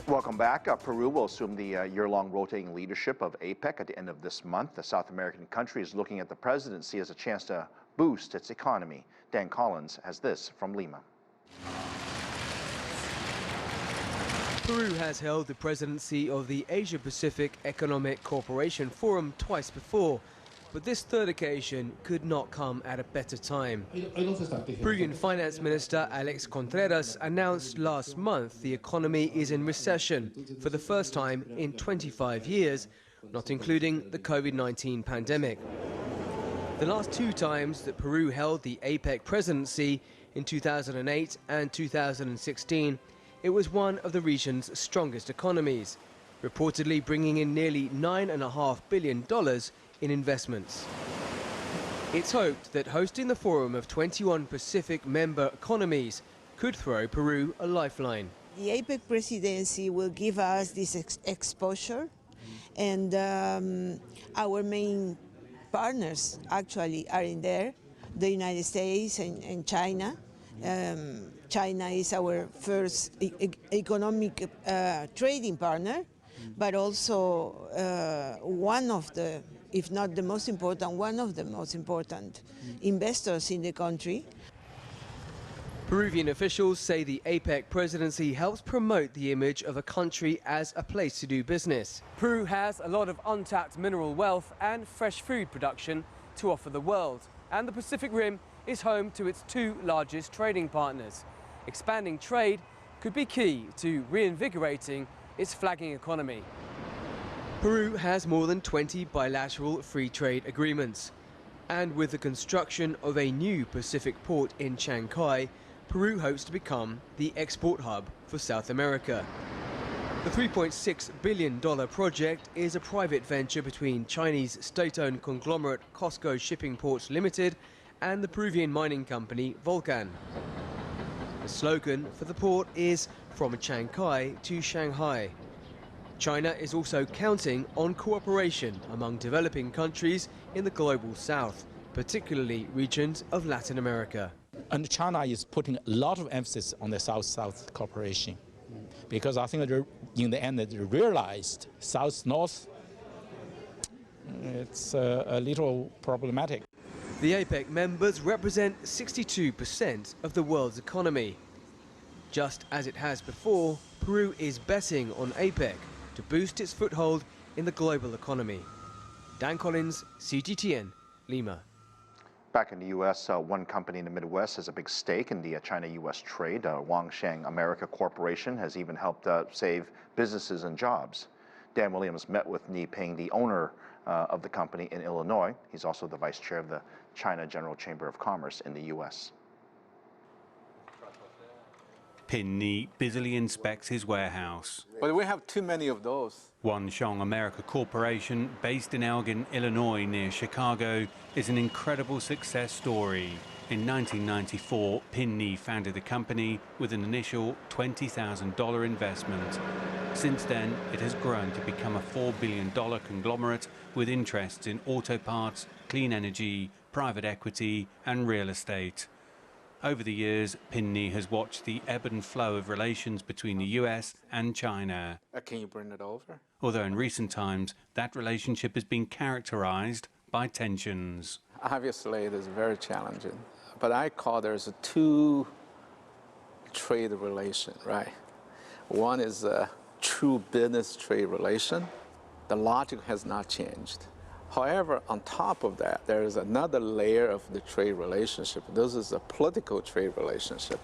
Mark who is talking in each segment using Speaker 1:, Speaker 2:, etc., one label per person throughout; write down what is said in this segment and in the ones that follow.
Speaker 1: Welcome back. Peru will assume the year-long rotating leadership of APEC at the end of this month. The South American country is looking at the presidency as a chance to boost its economy. Dan Collins has this from Lima.
Speaker 2: Peru has held the presidency of the Asia-Pacific Economic Cooperation Forum twice before, but this third occasion could not come at a better time. Peruvian Finance Minister Alex Contreras announced last month the economy is in recession for the first time in 25 years, not including the COVID-19 pandemic. The last two times that Peru held the APEC presidency, in 2008 and 2016, it was one of the region's strongest economies, reportedly bringing in nearly $9.5 billion in investments. It's hoped that hosting the forum of 21 Pacific member economies could throw Peru a lifeline.
Speaker 3: The APEC presidency will give us this exposure, and our main partners actually are in there, the United States and China. China is our first economic trading partner, but also one of the, if not the most important, one of the most important investors in the country.
Speaker 2: Peruvian officials say the APEC presidency helps promote the image of a country as a place to do business. Peru has a lot of untapped mineral wealth and fresh food production to offer the world, and the Pacific Rim is home to its two largest trading partners. Expanding trade could be key to reinvigorating its flagging economy. Peru has more than 20 bilateral free trade agreements, and with the construction of a new Pacific port in Shanghai, Peru hopes to become the export hub for South America. The $3.6 billion project is a private venture between Chinese state-owned conglomerate COSCO Shipping Ports Limited and the Peruvian mining company Volcan. The slogan for the port is "From Shanghai to Shanghai." China is also counting on cooperation among developing countries in the global south, particularly regions of Latin America.
Speaker 4: And China is putting a lot of emphasis on the South-South cooperation, because I think in the end they realized South-North, it's a little problematic.
Speaker 2: The APEC members represent 62% of the world's economy. Just as it has before, Peru is betting on APEC to boost its foothold in the global economy. Dan Collins, CGTN, Lima.
Speaker 1: Back in the U.S., one company in the Midwest has a big stake in the China-U.S. trade. Wangsheng America Corporation has even helped save businesses and jobs. Dan Williams met with Jinping, the owner of the company, in Illinois. He's also the vice chair of the China General Chamber of Commerce in the U.S.
Speaker 5: Yin busily inspects his warehouse.
Speaker 6: But we have too many of those.
Speaker 5: Wangsheng America Corporation, based in Elgin, Illinois, near Chicago, is an incredible success story. In 1994, Yin founded the company with an initial $20,000 investment. Since then, it has grown to become a $4 billion conglomerate with interests in auto parts, clean energy, private equity, and real estate. Over the years, Yin has watched the ebb and flow of relations between the US and China.
Speaker 6: Can you bring it over?
Speaker 5: Although in recent times, that relationship has been characterized by tensions.
Speaker 6: Obviously, it is very challenging. But I call there's two trade relation, right? One is a true business trade relation. The logic has not changed. However, on top of that, there is another layer of the trade relationship. This is a political trade relationship.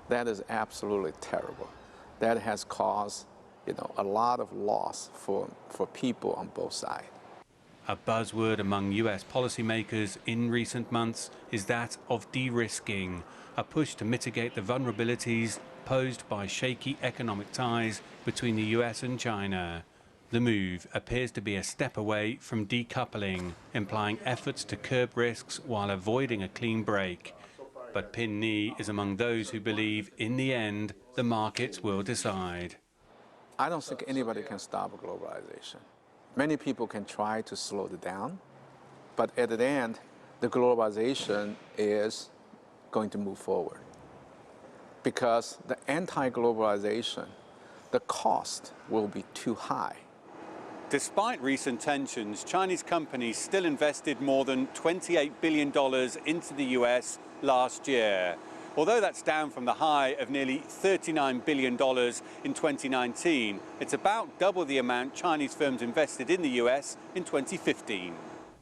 Speaker 6: That is absolutely terrible. That has caused, a lot of loss for people on both sides.
Speaker 5: A buzzword among US policymakers in recent months is that of de-risking, a push to mitigate the vulnerabilities posed by shaky economic ties between the US and China. The move appears to be a step away from decoupling, implying efforts to curb risks while avoiding a clean break. But Yin is among those who believe, in the end, the markets will decide.
Speaker 6: I don't think anybody can stop globalization. Many people can try to slow it down, but at the end, the globalization is going to move forward. Because the anti-globalization the cost will be too high.
Speaker 5: Despite recent tensions, Chinese companies still invested more than $28 billion into the US last year. Although that's down from the high of nearly $39 billion in 2019, it's about double the amount Chinese firms invested in the US in 2015.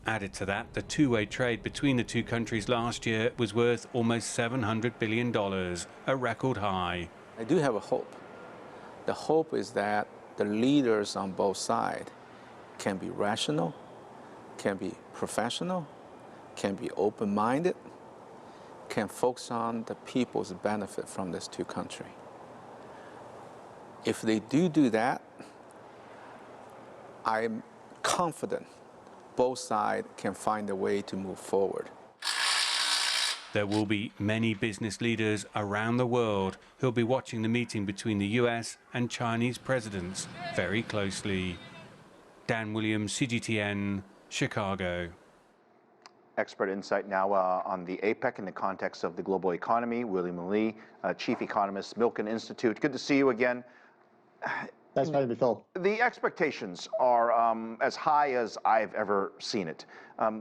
Speaker 5: Added to that, the two-way trade between the two countries last year was worth almost $700 billion, a record high.
Speaker 6: I do have a hope. The hope is that the leaders on both sides can be rational, can be professional, can be open-minded, can focus on the people's benefit from these two countries. If they do that, I'm confident both sides can find a way to move forward.
Speaker 5: There will be many business leaders around the world who'll be watching the meeting between the US and Chinese presidents very closely. Dan Williams, CGTN, Chicago.
Speaker 1: Expert insight now on the APEC in the context of the global economy. William Lee, Chief Economist, Milken Institute. Good to see you again.
Speaker 7: Thanks for having me, Phil.
Speaker 1: The expectations are as high as I've ever seen it.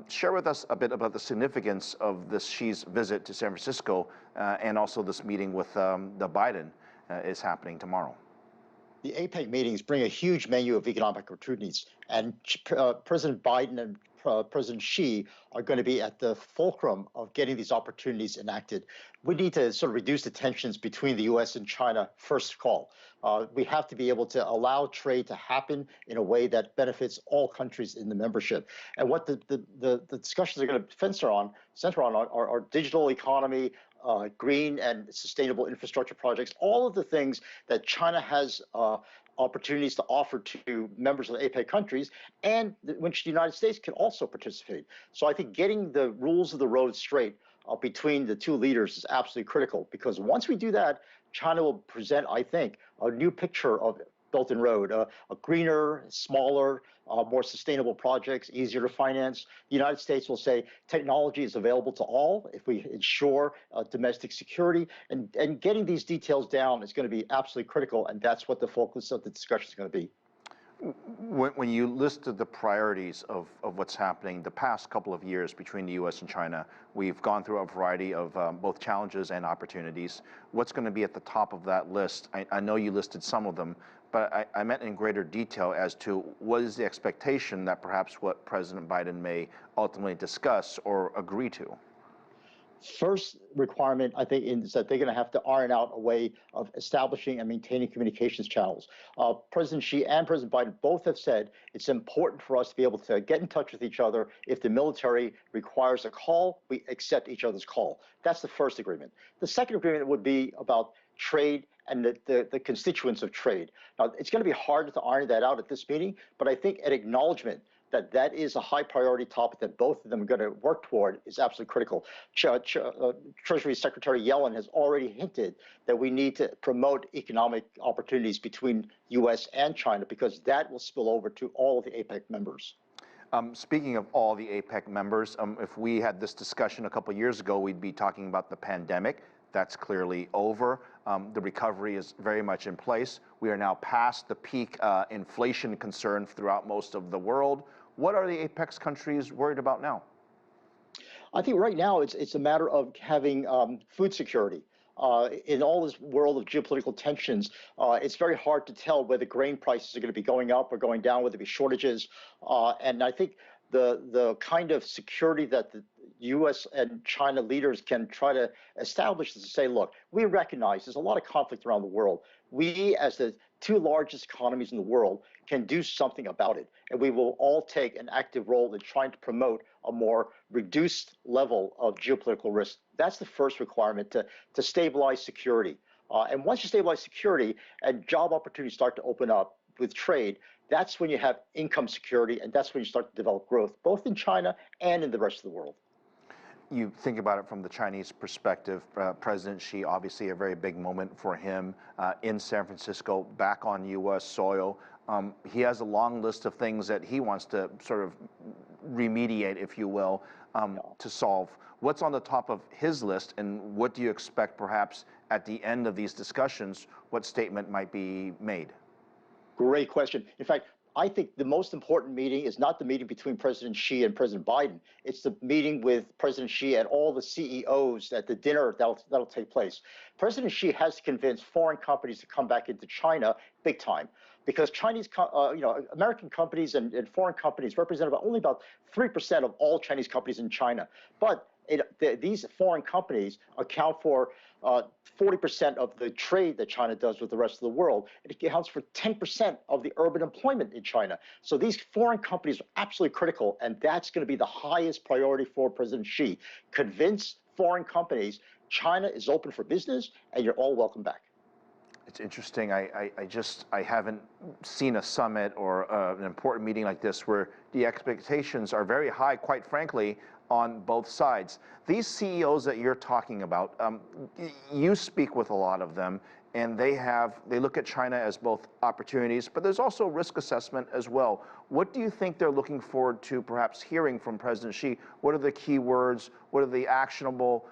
Speaker 1: Share with us a bit about the significance of this Xi's visit to San Francisco and also this meeting with the Biden is happening tomorrow.
Speaker 7: The APEC meetings bring a huge menu of economic opportunities, and President Biden and President Xi are going to be at the fulcrum of getting these opportunities enacted. We need to sort of reduce the tensions between the U.S. and China first of all. We have to be able to allow trade to happen in a way that benefits all countries in the membership. And what the discussions are going to center on are digital economy, green and sustainable infrastructure projects, all of the things that China has opportunities to offer to members of the APEC countries, and which the United States can also participate. So I think getting the rules of the road straight between the two leaders is absolutely critical, because once we do that, China will present, I think, a new picture of Belt and Road, a greener, smaller, more sustainable projects, easier to finance. The United States will say technology is available to all if we ensure domestic security, and getting these details down is going to be absolutely critical, and that's what the focus of the discussion is going to be.
Speaker 1: When you listed the priorities of what's happening the past couple of years between the U.S. and China, we've gone through a variety of both challenges and opportunities. What's going to be at the top of that list? I know you listed some of them, but I meant in greater detail as to what is the expectation that perhaps what President Biden may ultimately discuss or agree to?
Speaker 7: First requirement, I think, is that they're going to have to iron out a way of establishing and maintaining communications channels. President Xi and President Biden both have said it's important for us to be able to get in touch with each other. If the military requires a call, we accept each other's call. That's the first agreement. The second agreement would be about trade and the constituents of trade. Now, it's going to be hard to iron that out at this meeting, but I think an acknowledgement that that is a high priority topic that both of them are going to work toward is absolutely critical. Treasury Secretary Yellen has already hinted that we need to promote economic opportunities between U.S. and China, because that will spill over to all of the APEC members.
Speaker 1: Speaking of all the APEC members, if we had this discussion a couple of years ago, we'd be talking about the pandemic. That's clearly over. The recovery is very much in place. We are now past the peak inflation concern throughout most of the world. What are the APEC countries worried about now?
Speaker 7: I think right now it's a matter of having food security. In all this world of geopolitical tensions, it's very hard to tell whether grain prices are going to be going up or going down, whether there be shortages. And I think the kind of security that the U.S. and China leaders can try to establish is to say, look, we recognize there's a lot of conflict around the world. We, as the two largest economies in the world, can do something about it. And we will all take an active role in trying to promote a more reduced level of geopolitical risk. That's the first requirement, to stabilize security. And once you stabilize security and job opportunities start to open up with trade, that's when you have income security, and that's when you start to develop growth, both in China and in the rest of the world.
Speaker 1: You think about it from the Chinese perspective, President Xi, obviously a very big moment for him in San Francisco, back on U.S. soil. He has a long list of things that he wants to sort of remediate, if you will, to solve. What's on the top of his list, and what do you expect perhaps at the end of these discussions, what statement might be made?
Speaker 7: Great question. In fact, I think the most important meeting is not the meeting between President Xi and President Biden. It's the meeting with President Xi and all the CEOs at the dinner that'll take place. President Xi has to convince foreign companies to come back into China big time, because American companies and foreign companies represent only about 3% of all Chinese companies in China. But these foreign companies account for 40% of the trade that China does with the rest of the world. It accounts for 10% of the urban employment in China. So these foreign companies are absolutely critical, and that's going to be the highest priority for President Xi. Convince foreign companies China is open for business, and you're all welcome back.
Speaker 1: It's interesting. I haven't seen a summit or an important meeting like this where the expectations are very high, quite frankly, on both sides. These CEOs that you're talking about, you speak with a lot of them, and they look at China as both opportunities, but there's also risk assessment as well. What do you think they're looking forward to perhaps hearing from President Xi? What are the key words? What are the actionable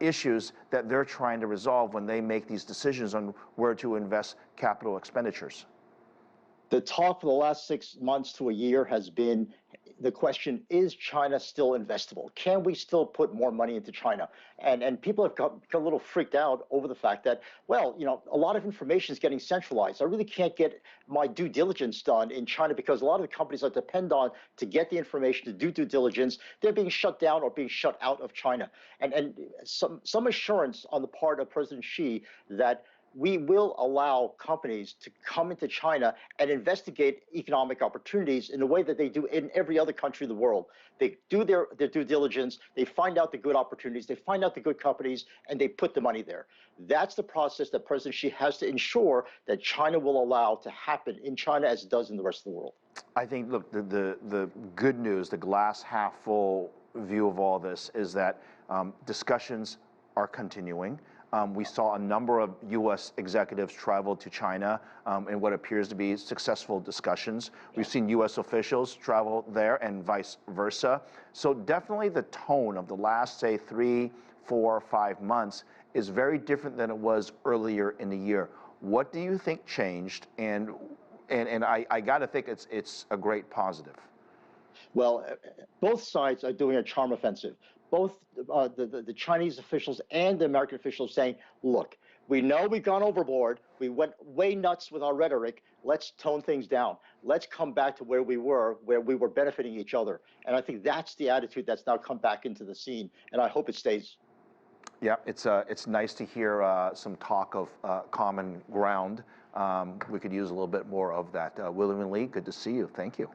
Speaker 1: issues that they're trying to resolve when they make these decisions on where to invest capital expenditures?
Speaker 7: The talk for the last 6 months to a year has been the question, is China still investable? Can we still put more money into China? And people have got a little freaked out over the fact that, well, a lot of information is getting centralized. I really can't get my due diligence done in China because a lot of the companies I depend on to get the information to do due diligence, they're being shut down or being shut out of China. And some assurance on the part of President Xi that we will allow companies to come into China and investigate economic opportunities in the way that they do in every other country in the world. They do their due diligence, they find out the good opportunities, they find out the good companies, and they put the money there. That's the process that President Xi has to ensure that China will allow to happen in China as it does in the rest of the world.
Speaker 1: I think, look, the good news, the glass half full view of all this is that discussions are continuing. We saw a number of U.S. executives travel to China in what appears to be successful discussions. We've seen U.S. officials travel there and vice versa. So definitely the tone of the last, say, 3, 4, 5 months is very different than it was earlier in the year. What do you think changed? And I got to think it's a great positive.
Speaker 7: Well, both sides are doing a charm offensive. Both the Chinese officials and the American officials saying, look, we know we've gone overboard. We went way nuts with our rhetoric. Let's tone things down. Let's come back to where we were benefiting each other. And I think that's the attitude that's now come back into the scene, and I hope it stays.
Speaker 1: Yeah, it's nice to hear some talk of common ground. We could use a little bit more of that. William and Lee, good to see you. Thank you.